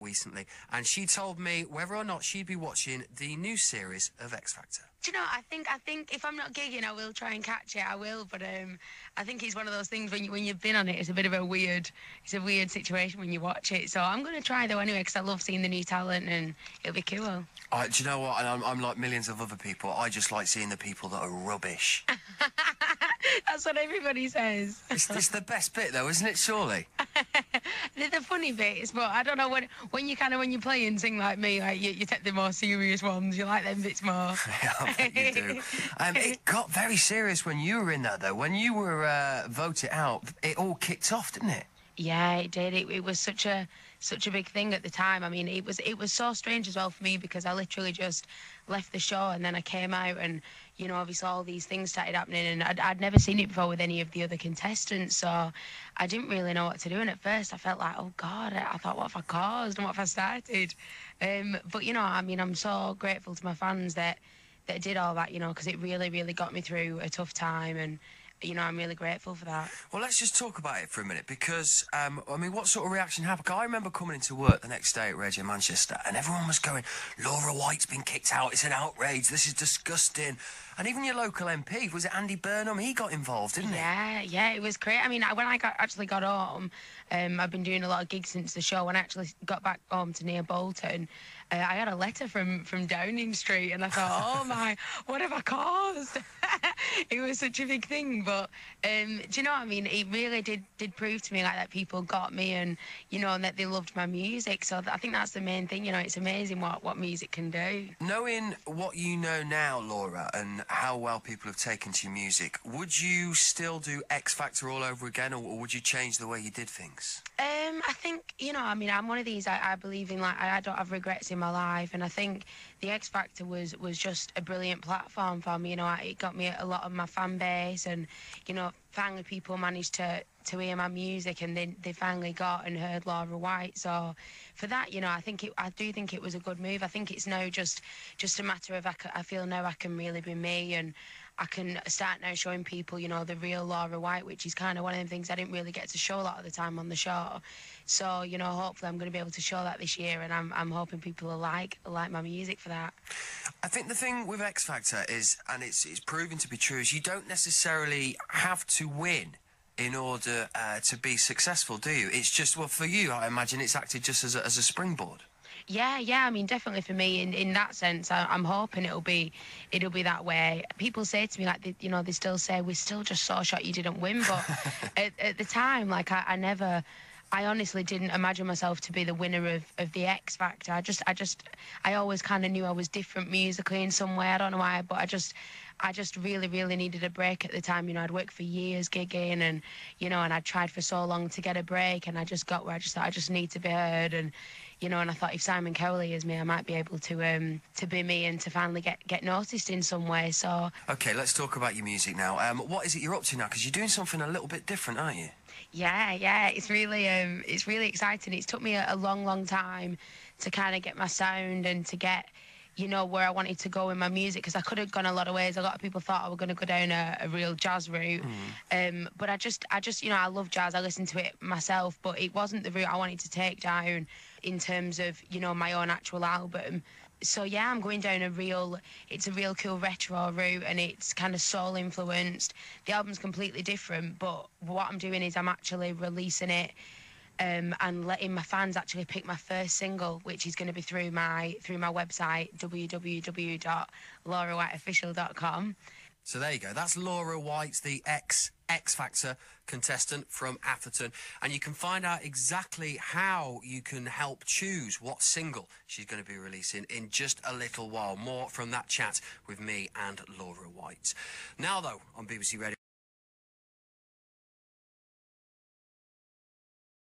recently, and she told me whether or not she'd be watching the new series of X Factor. Do you know, I think if I'm not gigging, I will try and catch it. I will, but I think it's one of those things when you've been on it, it's a weird situation when you watch it. So I'm going to try though anyway, because I love seeing the new talent and it'll be cool. Do you know what? And I'm like millions of other people. I just like seeing the people that are rubbish. That's what everybody says. It's the best bit though, isn't it? Surely. They're the funny bits, but I don't know when you play and sing like me, like you take the more serious ones. You like them bits more. Yeah, I bet you do. It got very serious when you were in there, though. When you were voted out, it all kicked off, didn't it? Yeah, it did. It was such a big thing at the time. I mean, it was so strange as well for me because I literally just left the show and then I came out and, you know, obviously all these things started happening and I'd never seen it before with any of the other contestants, so I didn't really know what to do. And at first I felt like, oh God, I thought, what have I caused and what have I started? But, you know, I mean, I'm so grateful to my fans that did all that, you know, because it really, really got me through a tough time and, you know, I'm really grateful for that. Well, let's just talk about it for a minute because, I mean, what sort of reaction happened? 'Cause I remember coming into work the next day at Radio Manchester and everyone was going, Laura White's been kicked out, it's an outrage, this is disgusting. And even your local MP, was it Andy Burnham? He got involved, didn't he? Yeah, it was great. I mean, when I actually got home, I've been doing a lot of gigs since the show. When I actually got back home to near Bolton, I had a letter from Downing Street, and I thought, oh my, what have I caused? It was such a big thing, but do you know what I mean? It really did prove to me like that people got me, and you know, and that they loved my music. So I think that's the main thing. You know, it's amazing what music can do. Knowing what you know now, Laura, and how well people have taken to your music, would you still do X Factor all over again, or would you change the way you did things? I think, you know, I mean, I'm one of these, I believe in, like, I don't have regrets in my life, and I think the X Factor was just a brilliant platform for me. You know, it got me a lot of my fan base, and, you know, finally people managed to hear my music, and they finally got and heard Laura White. So for that, you know, I do think it was a good move. I think it's now just a matter of I feel now I can really be me, and I can start now showing people, you know, the real Laura White, which is kind of one of the things I didn't really get to show a lot of the time on the show. So, you know, hopefully I'm going to be able to show that this year, and I'm hoping people will like my music for that. I think the thing with X Factor is, and it's proven to be true, is you don't necessarily have to win in order to be successful, do you? It's just, well, for you, I imagine it's acted just as a springboard. Yeah, I mean, definitely for me, in that sense, I'm hoping it'll be that way. People say to me, like, they still say, we're still just so shocked you didn't win, but at the time, like, I honestly didn't imagine myself to be the winner of the X Factor. I always kind of knew I was different musically in some way. I don't know why, but I just really, really needed a break at the time. You know, I'd worked for years gigging and, you know, and I'd tried for so long to get a break, and I just got where I just thought I just need to be heard, and, you know, and I thought if Simon Cowley is me, I might be able to be me and to finally get noticed in some way. So. Okay, let's talk about your music now. What is it you're up to now? Because you're doing something a little bit different, aren't you? Yeah, it's really exciting. It's took me a long time to kind of get my sound and to get, you know, where I wanted to go in my music, because I could have gone a lot of ways. A lot of people thought I was going to go down a real jazz route, but I just, you know, I love jazz. I listen to it myself, but it wasn't the route I wanted to take down in terms of, you know, my own actual album. So yeah, I'm going down a real cool retro route, and it's kind of soul influenced. The album's completely different, but what I'm doing is I'm actually releasing it and letting my fans actually pick my first single, which is going to be through my website, www.laurawhiteofficial.com. So there you go. That's Laura White, the X Factor contestant from Atherton. And you can find out exactly how you can help choose what single she's going to be releasing in just a little while. More from that chat with me and Laura White. Now, though, on BBC Radio.